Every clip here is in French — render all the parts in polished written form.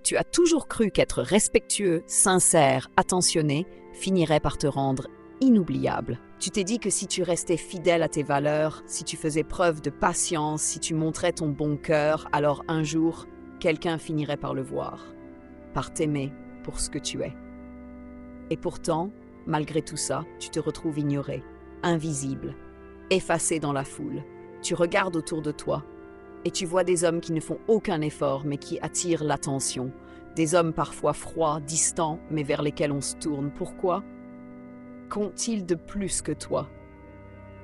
Tu as toujours cru qu'être respectueux, sincère, attentionné finirait par te rendre inoubliable. Tu t'es dit que si tu restais fidèle à tes valeurs, si tu faisais preuve de patience, si tu montrais ton bon cœur, alors un jour, quelqu'un finirait par le voir, par t'aimer pour ce que tu es. Et pourtant, malgré tout ça, tu te retrouves ignoré, invisible, effacé dans la foule. Tu regardes autour de toi et tu vois des hommes qui ne font aucun effort mais qui attirent l'attention. Des hommes parfois froids, distants, mais vers lesquels on se tourne. Pourquoi ? Qu'ont-ils de plus que toi?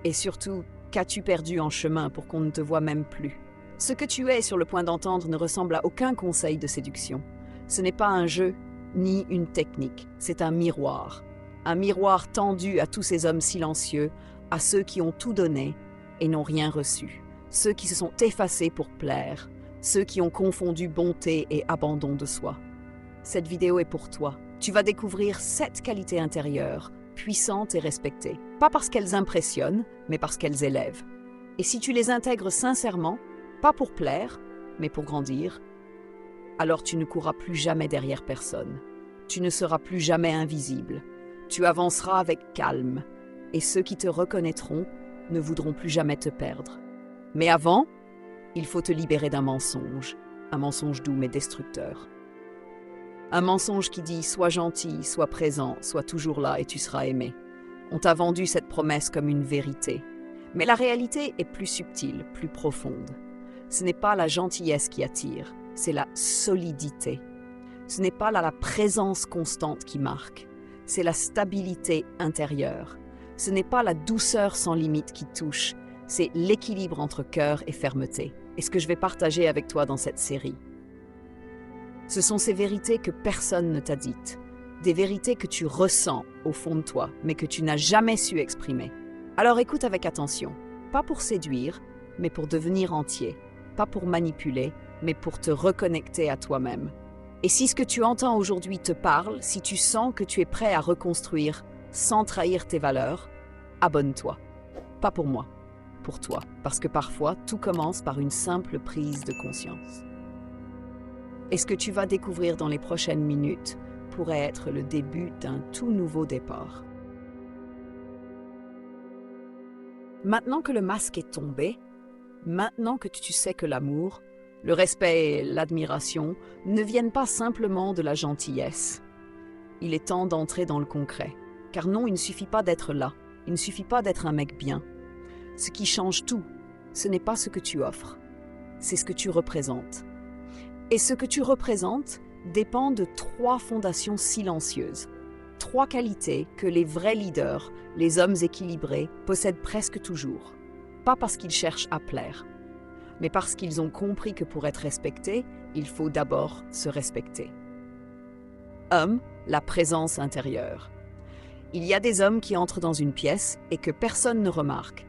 Et surtout, qu'as-tu perdu en chemin pour qu'on ne te voie même plus? Ce que tu es sur le point d'entendre ne ressemble à aucun conseil de séduction. Ce n'est pas un jeu, ni une technique, c'est un miroir. Un miroir tendu à tous ces hommes silencieux, à ceux qui ont tout donné et n'ont rien reçu. Ceux qui se sont effacés pour plaire, ceux qui ont confondu bonté et abandon de soi. Cette vidéo est pour toi. Tu vas découvrir 7 qualités intérieures, puissantes et respectées. Pas parce qu'elles impressionnent, mais parce qu'elles élèvent. Et si tu les intègres sincèrement, pas pour plaire, mais pour grandir, alors tu ne courras plus jamais derrière personne. Tu ne seras plus jamais invisible. Tu avanceras avec calme, et ceux qui te reconnaîtront ne voudront plus jamais te perdre. Mais avant, il faut te libérer d'un mensonge, un mensonge doux mais destructeur. Un mensonge qui dit « sois gentil, sois présent, sois toujours là et tu seras aimé ». On t'a vendu cette promesse comme une vérité. Mais la réalité est plus subtile, plus profonde. Ce n'est pas la gentillesse qui attire, c'est la solidité. Ce n'est pas la présence constante qui marque, c'est la stabilité intérieure. Ce n'est pas la douceur sans limite qui touche, c'est l'équilibre entre cœur et fermeté. Et ce que je vais partager avec toi dans cette série. Ce sont ces vérités que personne ne t'a dites, des vérités que tu ressens au fond de toi, mais que tu n'as jamais su exprimer. Alors écoute avec attention, pas pour séduire, mais pour devenir entier, pas pour manipuler, mais pour te reconnecter à toi-même. Et si ce que tu entends aujourd'hui te parle, si tu sens que tu es prêt à reconstruire sans trahir tes valeurs, abonne-toi. Pas pour moi, pour toi, parce que parfois, tout commence par une simple prise de conscience. Et ce que tu vas découvrir dans les prochaines minutes pourrait être le début d'un tout nouveau départ. Maintenant que le masque est tombé, maintenant que tu sais que l'amour, le respect et l'admiration ne viennent pas simplement de la gentillesse, il est temps d'entrer dans le concret. Car non, il ne suffit pas d'être là, il ne suffit pas d'être un mec bien. Ce qui change tout, ce n'est pas ce que tu offres, c'est ce que tu représentes. Et ce que tu représentes dépend de 3 fondations silencieuses, 3 qualités que les vrais leaders, les hommes équilibrés, possèdent presque toujours. Pas parce qu'ils cherchent à plaire, mais parce qu'ils ont compris que pour être respectés, il faut d'abord se respecter. Homme, la présence intérieure. Il y a des hommes qui entrent dans une pièce et que personne ne remarque,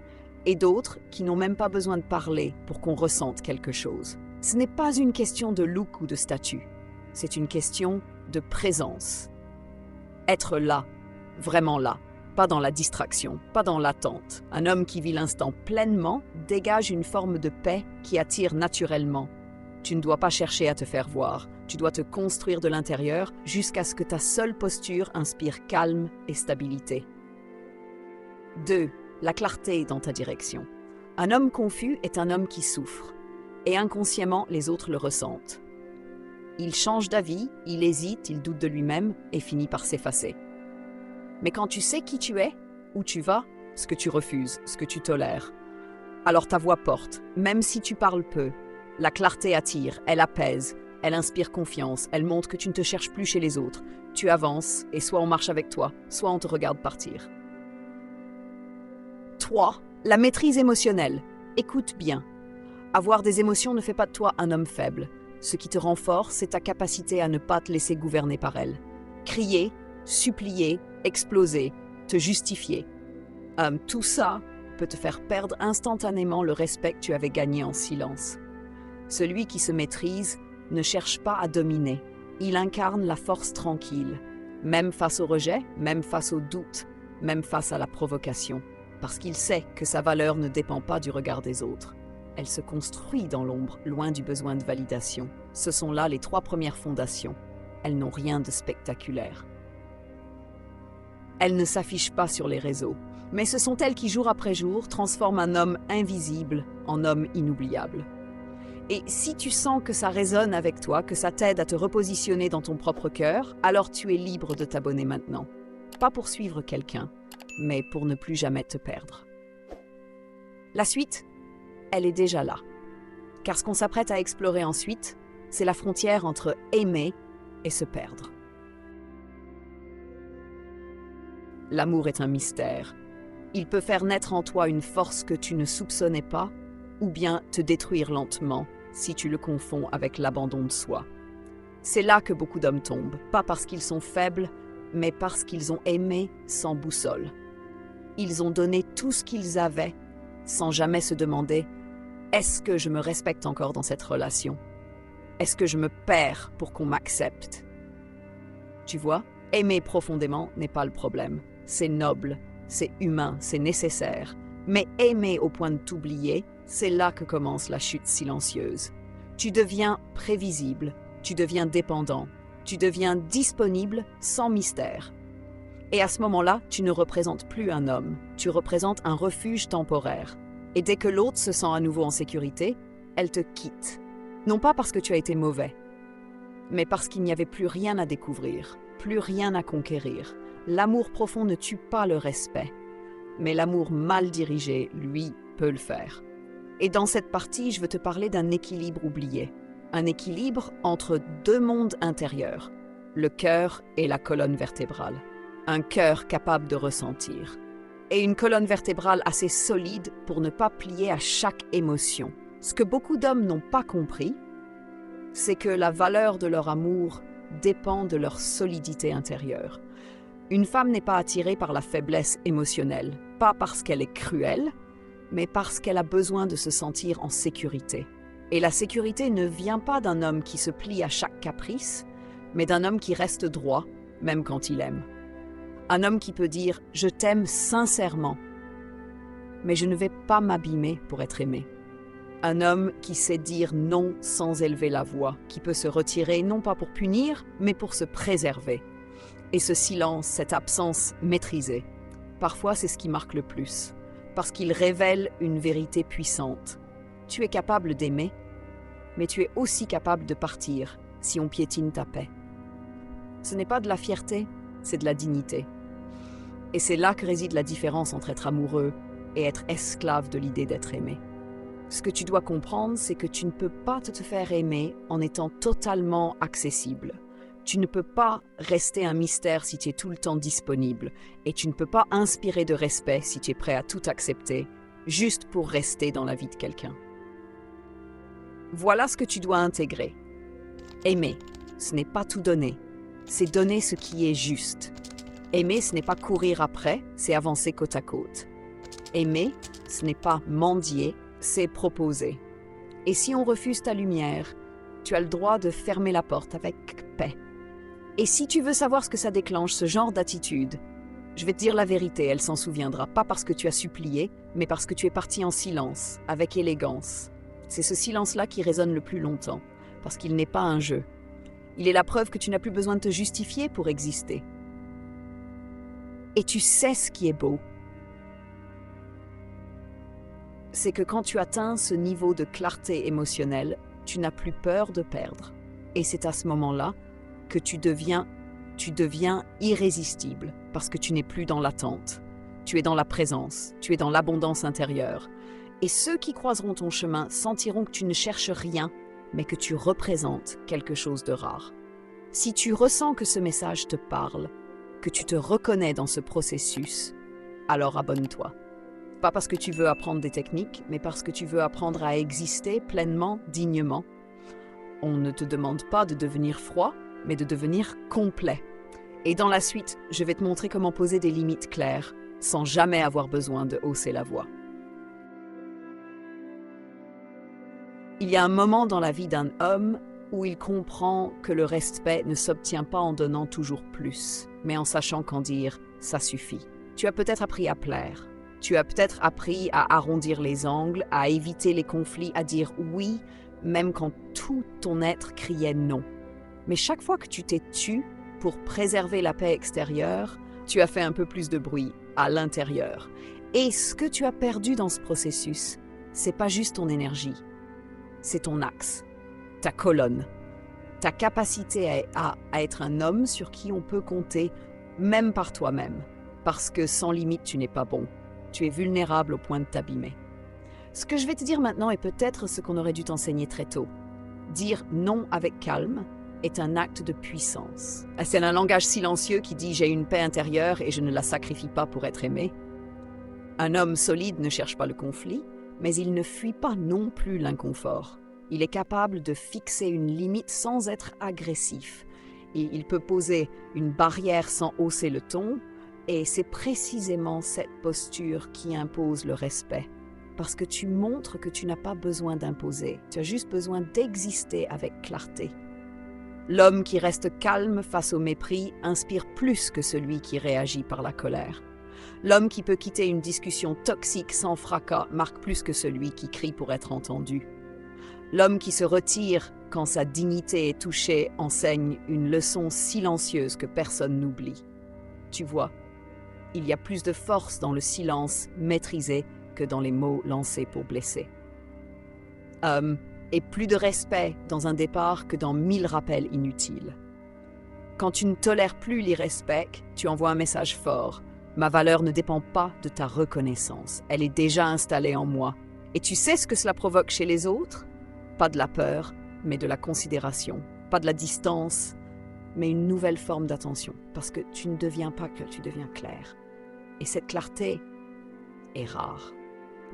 et d'autres qui n'ont même pas besoin de parler pour qu'on ressente quelque chose. Ce n'est pas une question de look ou de statut, c'est une question de présence. Être là, vraiment là, pas dans la distraction, pas dans l'attente. Un homme qui vit l'instant pleinement dégage une forme de paix qui attire naturellement. Tu ne dois pas chercher à te faire voir, tu dois te construire de l'intérieur jusqu'à ce que ta seule posture inspire calme et stabilité. 2. La clarté dans ta direction. Un homme confus est un homme qui souffre, et inconsciemment les autres le ressentent. Il change d'avis, il hésite, il doute de lui-même et finit par s'effacer. Mais quand tu sais qui tu es, où tu vas, ce que tu refuses, ce que tu tolères, alors ta voix porte, même si tu parles peu. La clarté attire, elle apaise, elle inspire confiance, elle montre que tu ne te cherches plus chez les autres. Tu avances et soit on marche avec toi, soit on te regarde partir. 3. La maîtrise émotionnelle. Écoute bien. Avoir des émotions ne fait pas de toi un homme faible. Ce qui te rend fort, c'est ta capacité à ne pas te laisser gouverner par elles. Crier, supplier, exploser, te justifier. Tout ça peut te faire perdre instantanément le respect que tu avais gagné en silence. Celui qui se maîtrise ne cherche pas à dominer. Il incarne la force tranquille, même face au rejet, même face au doute, même face à la provocation, parce qu'il sait que sa valeur ne dépend pas du regard des autres. elle se construit dans l'ombre, loin du besoin de validation. Ce sont là les 3 premières fondations. Elles n'ont rien de spectaculaire. Elles ne s'affichent pas sur les réseaux, mais ce sont elles qui, jour après jour, transforment un homme invisible en homme inoubliable. Et si tu sens que ça résonne avec toi, que ça t'aide à te repositionner dans ton propre cœur, alors tu es libre de t'abonner maintenant. Pas pour suivre quelqu'un, mais pour ne plus jamais te perdre. La suite, elle est déjà là. Car ce qu'on s'apprête à explorer ensuite, c'est la frontière entre aimer et se perdre. L'amour est un mystère. Il peut faire naître en toi une force que tu ne soupçonnais pas, ou bien te détruire lentement si tu le confonds avec l'abandon de soi. C'est là que beaucoup d'hommes tombent, pas parce qu'ils sont faibles, mais parce qu'ils ont aimé sans boussole. Ils ont donné tout ce qu'ils avaient, sans jamais se demander « Est-ce que je me respecte encore dans cette relation? Est-ce que je me perds pour qu'on m'accepte ?» Tu vois, aimer profondément n'est pas le problème. C'est noble, c'est humain, c'est nécessaire. Mais aimer au point de t'oublier, c'est là que commence la chute silencieuse. Tu deviens prévisible, tu deviens dépendant, tu deviens disponible sans mystère. Et à ce moment-là, tu ne représentes plus un homme, tu représentes un refuge temporaire. Et dès que l'autre se sent à nouveau en sécurité, elle te quitte. Non pas parce que tu as été mauvais, mais parce qu'il n'y avait plus rien à découvrir, plus rien à conquérir. L'amour profond ne tue pas le respect, mais l'amour mal dirigé, lui, peut le faire. Et dans cette partie, je veux te parler d'un équilibre oublié. Un équilibre entre 2 mondes intérieurs, le cœur et la colonne vertébrale. Un cœur capable de ressentir. Et une colonne vertébrale assez solide pour ne pas plier à chaque émotion. Ce que beaucoup d'hommes n'ont pas compris, c'est que la valeur de leur amour dépend de leur solidité intérieure. Une femme n'est pas attirée par la faiblesse émotionnelle, pas parce qu'elle est cruelle, mais parce qu'elle a besoin de se sentir en sécurité. Et la sécurité ne vient pas d'un homme qui se plie à chaque caprice, mais d'un homme qui reste droit, même quand il aime. Un homme qui peut dire « je t'aime sincèrement, mais je ne vais pas m'abîmer pour être aimé ». Un homme qui sait dire non sans élever la voix, qui peut se retirer non pas pour punir, mais pour se préserver. Et ce silence, cette absence maîtrisée, parfois c'est ce qui marque le plus, parce qu'il révèle une vérité puissante. Tu es capable d'aimer, mais tu es aussi capable de partir si on piétine ta paix. Ce n'est pas de la fierté, c'est de la dignité. Et c'est là que réside la différence entre être amoureux et être esclave de l'idée d'être aimé. Ce que tu dois comprendre, c'est que tu ne peux pas te faire aimer en étant totalement accessible. Tu ne peux pas rester un mystère si tu es tout le temps disponible. Et tu ne peux pas inspirer de respect si tu es prêt à tout accepter, juste pour rester dans la vie de quelqu'un. Voilà ce que tu dois intégrer. Aimer, ce n'est pas tout donner. C'est donner ce qui est juste. Aimer, ce n'est pas courir après, c'est avancer côte à côte. Aimer, ce n'est pas mendier, c'est proposer. Et si on refuse ta lumière, tu as le droit de fermer la porte avec paix. Et si tu veux savoir ce que ça déclenche, ce genre d'attitude, je vais te dire la vérité, elle s'en souviendra, pas parce que tu as supplié, mais parce que tu es parti en silence, avec élégance. C'est ce silence-là qui résonne le plus longtemps, parce qu'il n'est pas un jeu. Il est la preuve que tu n'as plus besoin de te justifier pour exister. Et tu sais ce qui est beau. C'est que quand tu atteins ce niveau de clarté émotionnelle, tu n'as plus peur de perdre. Et c'est à ce moment-là que tu deviens irrésistible, parce que tu n'es plus dans l'attente. Tu es dans la présence, tu es dans l'abondance intérieure. Et ceux qui croiseront ton chemin sentiront que tu ne cherches rien, mais que tu représentes quelque chose de rare. Si tu ressens que ce message te parle, que tu te reconnais dans ce processus, alors abonne-toi. Pas parce que tu veux apprendre des techniques, mais parce que tu veux apprendre à exister pleinement, dignement. On ne te demande pas de devenir froid, mais de devenir complet. Et dans la suite, je vais te montrer comment poser des limites claires, sans jamais avoir besoin de hausser la voix. Il y a un moment dans la vie d'un homme où il comprend que le respect ne s'obtient pas en donnant toujours plus, mais en sachant qu'en dire « ça suffit ». Tu as peut-être appris à plaire, Tu as peut-être appris à arrondir les angles, à éviter les conflits, à dire oui, même quand tout ton être criait non. Mais chaque fois que tu t'es tu pour préserver la paix extérieure, tu as fait un peu plus de bruit à l'intérieur. Et ce que tu as perdu dans ce processus, c'est pas juste ton énergie, c'est ton axe, ta colonne, ta capacité à être un homme sur qui on peut compter, même par toi-même. Parce que sans limite, tu n'es pas bon. Tu es vulnérable au point de t'abîmer. Ce que je vais te dire maintenant est peut-être ce qu'on aurait dû t'enseigner très tôt. Dire non avec calme est un acte de puissance. C'est un langage silencieux qui dit « j'ai une paix intérieure et je ne la sacrifie pas pour être aimé ». Un homme solide ne cherche pas le conflit, mais il ne fuit pas non plus l'inconfort. Il est capable de fixer une limite sans être agressif. Et il peut poser une barrière sans hausser le ton, et c'est précisément cette posture qui impose le respect. Parce que tu montres que tu n'as pas besoin d'imposer, tu as juste besoin d'exister avec clarté. L'homme qui reste calme face au mépris inspire plus que celui qui réagit par la colère. L'homme qui peut quitter une discussion toxique sans fracas marque plus que celui qui crie pour être entendu. L'homme qui se retire quand sa dignité est touchée enseigne une leçon silencieuse que personne n'oublie. Tu vois, il y a plus de force dans le silence maîtrisé que dans les mots lancés pour blesser. Et plus de respect dans un départ que dans 1000 rappels inutiles. Quand tu ne tolères plus l'irrespect, tu envoies un message fort. Ma valeur ne dépend pas de ta reconnaissance. Elle est déjà installée en moi. Et tu sais ce que cela provoque chez les autres? Pas de la peur, mais de la considération. Pas de la distance, mais une nouvelle forme d'attention. Parce que tu ne deviens pas clair, tu deviens clair. Et cette clarté est rare.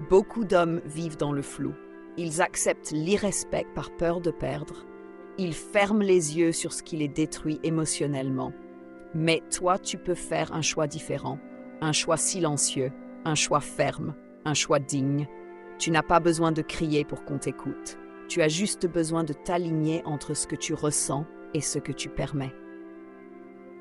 Beaucoup d'hommes vivent dans le flou. Ils acceptent l'irrespect par peur de perdre. Ils ferment les yeux sur ce qui les détruit émotionnellement. Mais toi, tu peux faire un choix différent, un choix silencieux, un choix ferme, un choix digne. Tu n'as pas besoin de crier pour qu'on t'écoute. Tu as juste besoin de t'aligner entre ce que tu ressens et ce que tu permets.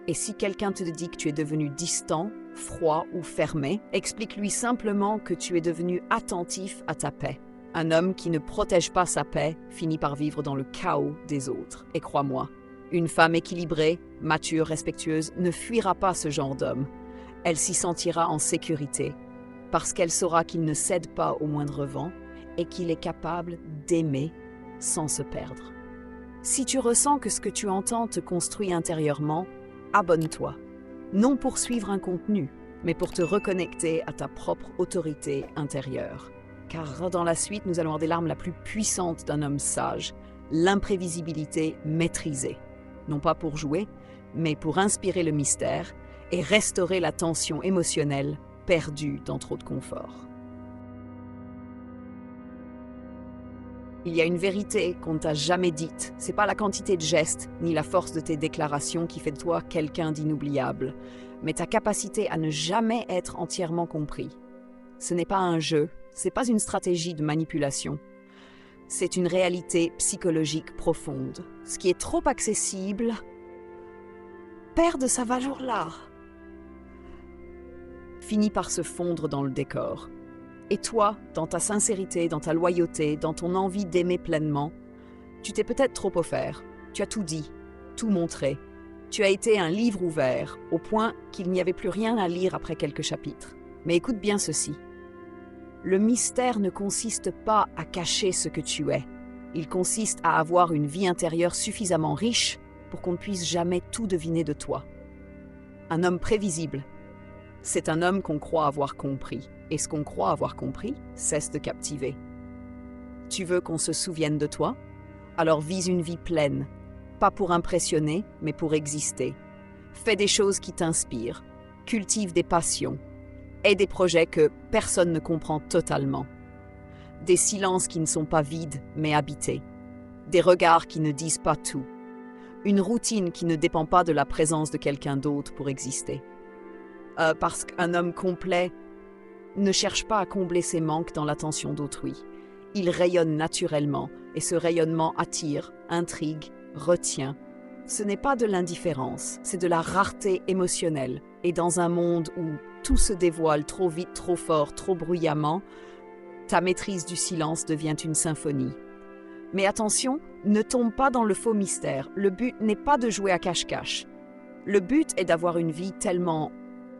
Et si quelqu'un te dit que tu es devenu distant, froid ou fermé, explique-lui simplement que tu es devenu attentif à ta paix. Un homme qui ne protège pas sa paix finit par vivre dans le chaos des autres. Et crois-moi, une femme équilibrée, mature, respectueuse ne fuira pas ce genre d'homme. Elle s'y sentira en sécurité, parce qu'elle saura qu'il ne cède pas au moindre vent et qu'il est capable d'aimer sans se perdre. Si tu ressens que ce que tu entends te construit intérieurement, abonne-toi. Non pour suivre un contenu, mais pour te reconnecter à ta propre autorité intérieure. Car dans la suite, nous allons avoir des larmes la plus puissante d'un homme sage, l'imprévisibilité maîtrisée. Non pas pour jouer, mais pour inspirer le mystère et restaurer la tension émotionnelle perdue dans trop de confort. Il y a une vérité qu'on ne t'a jamais dite. C'est pas la quantité de gestes ni la force de tes déclarations qui fait de toi quelqu'un d'inoubliable, mais ta capacité à ne jamais être entièrement compris. Ce n'est pas un jeu, c'est pas une stratégie de manipulation. C'est une réalité psychologique profonde. Ce qui est trop accessible perd de sa valeur là. Finit par se fondre dans le décor. Et toi, dans ta sincérité, dans ta loyauté, dans ton envie d'aimer pleinement, tu t'es peut-être trop offert. Tu as tout dit, tout montré. Tu as été un livre ouvert, au point qu'il n'y avait plus rien à lire après quelques chapitres. Mais écoute bien ceci. Le mystère ne consiste pas à cacher ce que tu es. Il consiste à avoir une vie intérieure suffisamment riche pour qu'on ne puisse jamais tout deviner de toi. Un homme prévisible, c'est un homme qu'on croit avoir compris. Et ce qu'on croit avoir compris cesse de captiver. Tu veux qu'on se souvienne de toi? Alors vise une vie pleine, pas pour impressionner, mais pour exister. Fais des choses qui t'inspirent, cultive des passions, aie des projets que personne ne comprend totalement. Des silences qui ne sont pas vides, mais habités. Des regards qui ne disent pas tout. Une routine qui ne dépend pas de la présence de quelqu'un d'autre pour exister. Parce qu'un homme complet ne cherche pas à combler ses manques dans l'attention d'autrui. Il rayonne naturellement, et ce rayonnement attire, intrigue, retient. Ce n'est pas de l'indifférence, c'est de la rareté émotionnelle. Et dans un monde où tout se dévoile trop vite, trop fort, trop bruyamment, ta maîtrise du silence devient une symphonie. Mais attention, ne tombe pas dans le faux mystère. Le but n'est pas de jouer à cache-cache. Le but est d'avoir une vie tellement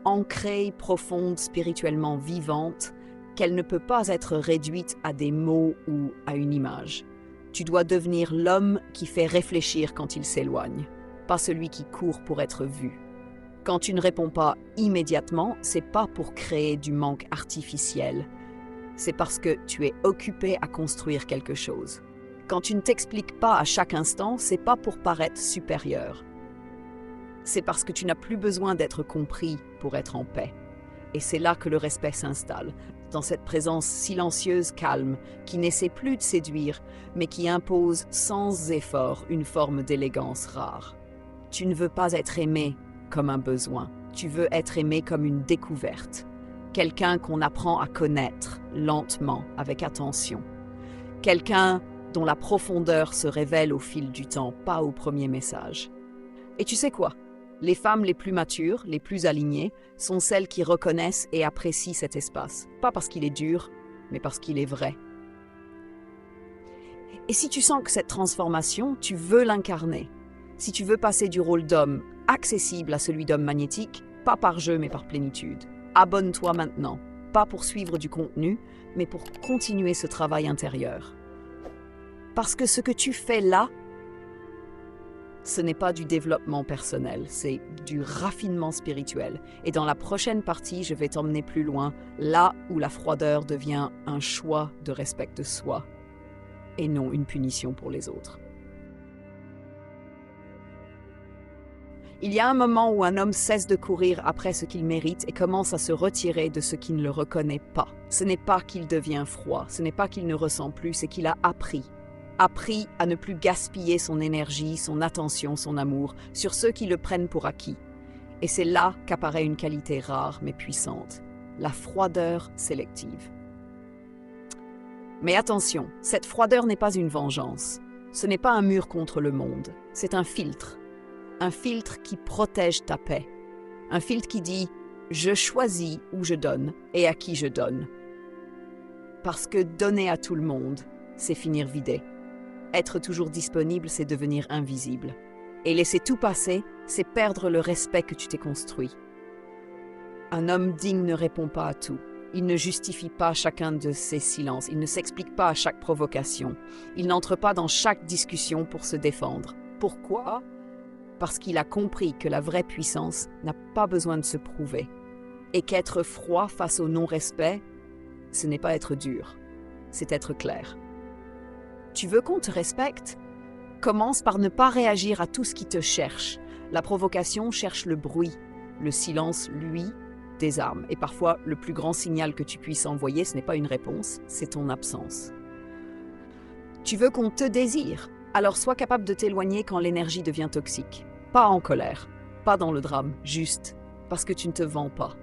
ancrée, profonde, spirituellement vivante, qu'elle ne peut pas être réduite à des mots ou à une image. Tu dois devenir l'homme qui fait réfléchir quand il s'éloigne, pas celui qui court pour être vu. Quand tu ne réponds pas immédiatement, c'est pas pour créer du manque artificiel. C'est parce que tu es occupé à construire quelque chose. Quand tu ne t'expliques pas à chaque instant, c'est pas pour paraître supérieur. C'est parce que tu n'as plus besoin d'être compris pour être en paix. Et c'est là que le respect s'installe, dans cette présence silencieuse, calme, qui n'essaie plus de séduire, mais qui impose sans effort une forme d'élégance rare. Tu ne veux pas être aimé comme un besoin, tu veux être aimé comme une découverte. Quelqu'un qu'on apprend à connaître lentement, avec attention. Quelqu'un dont la profondeur se révèle au fil du temps, pas au premier message. Et tu sais quoi? Les femmes les plus matures, les plus alignées, sont celles qui reconnaissent et apprécient cet espace. Pas parce qu'il est dur, mais parce qu'il est vrai. Et si tu sens que cette transformation, tu veux l'incarner, si tu veux passer du rôle d'homme accessible à celui d'homme magnétique, pas par jeu mais par plénitude, abonne-toi maintenant, pas pour suivre du contenu, mais pour continuer ce travail intérieur. Parce que ce que tu fais là, ce n'est pas du développement personnel, c'est du raffinement spirituel. Et dans la prochaine partie, je vais t'emmener plus loin, là où la froideur devient un choix de respect de soi, et non une punition pour les autres. Il y a un moment où un homme cesse de courir après ce qu'il mérite et commence à se retirer de ce qui ne le reconnaît pas. Ce n'est pas qu'il devient froid, ce n'est pas qu'il ne ressent plus, c'est qu'il a appris à ne plus gaspiller son énergie, son attention, son amour sur ceux qui le prennent pour acquis. Et c'est là qu'apparaît une qualité rare mais puissante, la froideur sélective. Mais attention, cette froideur n'est pas une vengeance. Ce n'est pas un mur contre le monde, c'est un filtre. Un filtre qui protège ta paix. Un filtre qui dit « je choisis où je donne et à qui je donne ». Parce que donner à tout le monde, c'est finir vidé. Être toujours disponible, c'est devenir invisible. Et laisser tout passer, c'est perdre le respect que tu t'es construit. Un homme digne ne répond pas à tout. Il ne justifie pas chacun de ses silences. Il ne s'explique pas à chaque provocation. Il n'entre pas dans chaque discussion pour se défendre. Pourquoi ? Parce qu'il a compris que la vraie puissance n'a pas besoin de se prouver. Et qu'être froid face au non-respect, ce n'est pas être dur, c'est être clair. Tu veux qu'on te respecte? Commence par ne pas réagir à tout ce qui te cherche. La provocation cherche le bruit. Le silence, lui, désarme. Et parfois, le plus grand signal que tu puisses envoyer, ce n'est pas une réponse, c'est ton absence. Tu veux qu'on te désire? Alors sois capable de t'éloigner quand l'énergie devient toxique. Pas en colère, pas dans le drame, juste parce que tu ne te vends pas.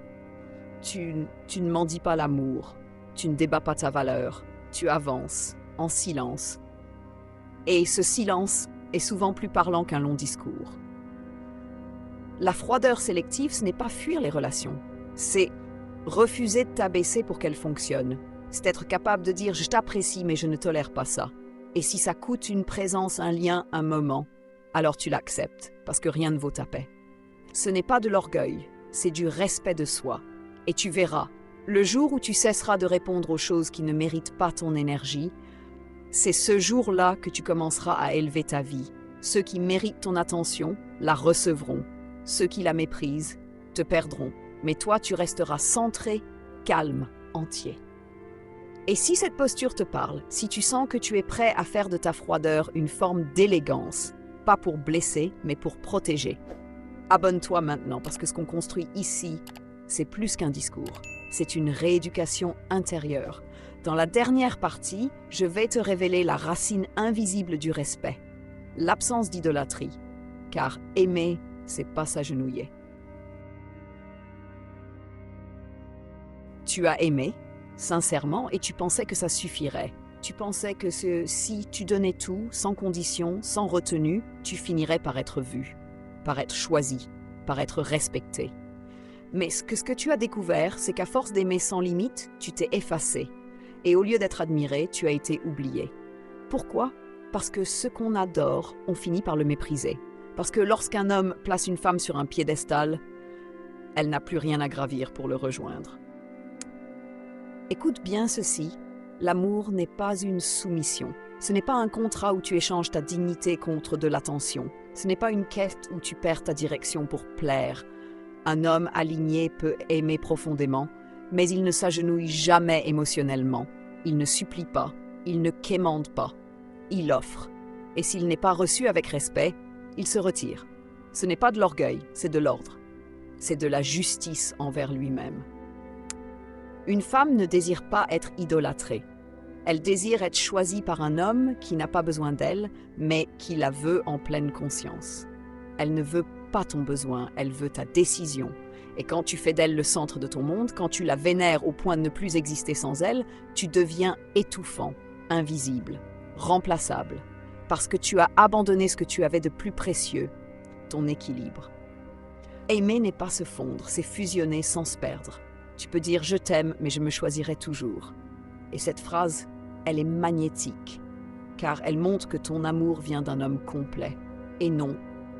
Tu ne mendis pas l'amour, tu ne débats pas ta valeur, tu avances en silence. Et ce silence est souvent plus parlant qu'un long discours. La froideur sélective, ce n'est pas fuir les relations, c'est refuser de t'abaisser pour qu'elles fonctionnent. C'est être capable de dire « je t'apprécie mais je ne tolère pas ça ». Et si ça coûte une présence, un lien, un moment, alors tu l'acceptes, parce que rien ne vaut ta paix. Ce n'est pas de l'orgueil, c'est du respect de soi. Et tu verras, le jour où tu cesseras de répondre aux choses qui ne méritent pas ton énergie, c'est ce jour-là que tu commenceras à élever ta vie. Ceux qui méritent ton attention la recevront. Ceux qui la méprisent te perdront. Mais toi, tu resteras centré, calme, entier. Et si cette posture te parle, si tu sens que tu es prêt à faire de ta froideur une forme d'élégance, pas pour blesser, mais pour protéger, abonne-toi maintenant, parce que ce qu'on construit ici, c'est plus qu'un discours. C'est une rééducation intérieure. Dans la dernière partie, je vais te révéler la racine invisible du respect, l'absence d'idolâtrie, car aimer, c'est pas s'agenouiller. Tu as aimé, sincèrement, et tu pensais que ça suffirait. Tu pensais que si tu donnais tout, sans condition, sans retenue, tu finirais par être vu, par être choisi, par être respecté. Mais ce que tu as découvert, c'est qu'à force d'aimer sans limite, tu t'es effacé. Et au lieu d'être admiré, tu as été oublié. Pourquoi? Parce que ce qu'on adore, on finit par le mépriser. Parce que lorsqu'un homme place une femme sur un piédestal, elle n'a plus rien à gravir pour le rejoindre. Écoute bien ceci, l'amour n'est pas une soumission. Ce n'est pas un contrat où tu échanges ta dignité contre de l'attention. Ce n'est pas une quête où tu perds ta direction pour plaire. Un homme aligné peut aimer profondément, mais il ne s'agenouille jamais émotionnellement. Il ne supplie pas, il ne quémande pas. Il offre. Et s'il n'est pas reçu avec respect, il se retire. Ce n'est pas de l'orgueil, c'est de l'ordre. C'est de la justice envers lui-même. Une femme ne désire pas être idolâtrée. Elle désire être choisie par un homme qui n'a pas besoin d'elle, mais qui la veut en pleine conscience. Elle ne veut pas ton besoin, elle veut ta décision. Et quand tu fais d'elle le centre de ton monde, quand tu la vénères au point de ne plus exister sans elle, tu deviens étouffant, invisible, remplaçable, parce que tu as abandonné ce que tu avais de plus précieux, ton équilibre. Aimer n'est pas se fondre, c'est fusionner sans se perdre. Tu peux dire « je t'aime, mais je me choisirai toujours ». Et cette phrase, elle est magnétique, car elle montre que ton amour vient d'un homme complet, et non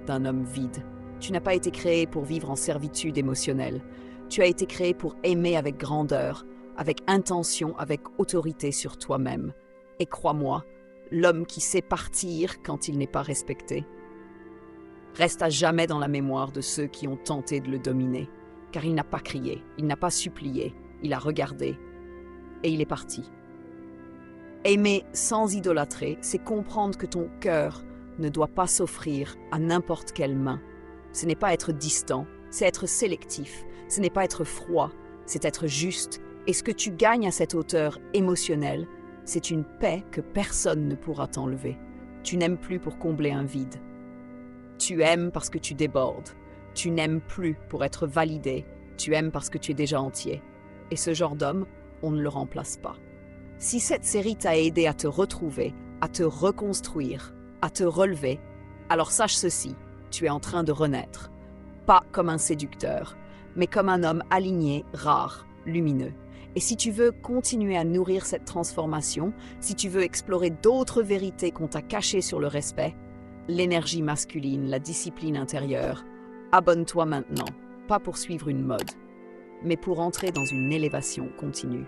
d'un homme vide. Tu n'as pas été créé pour vivre en servitude émotionnelle. Tu as été créé pour aimer avec grandeur, avec intention, avec autorité sur toi-même. Et crois-moi, l'homme qui sait partir quand il n'est pas respecté reste à jamais dans la mémoire de ceux qui ont tenté de le dominer, car il n'a pas crié, il n'a pas supplié, il a regardé, et il est parti. Aimer sans idolâtrer, c'est comprendre que ton cœur ne doit pas s'offrir à n'importe quelle main. Ce n'est pas être distant, c'est être sélectif. Ce n'est pas être froid, c'est être juste. Et ce que tu gagnes à cette hauteur émotionnelle, c'est une paix que personne ne pourra t'enlever. Tu n'aimes plus pour combler un vide. Tu aimes parce que tu débordes. Tu n'aimes plus pour être validé. Tu aimes parce que tu es déjà entier. Et ce genre d'homme, on ne le remplace pas. Si cette série t'a aidé à te retrouver, à te reconstruire, à te relever, alors sache ceci, tu es en train de renaître. Pas comme un séducteur, mais comme un homme aligné, rare, lumineux. Et si tu veux continuer à nourrir cette transformation, si tu veux explorer d'autres vérités qu'on t'a cachées sur le respect, l'énergie masculine, la discipline intérieure, abonne-toi maintenant, pas pour suivre une mode, mais pour entrer dans une élévation continue.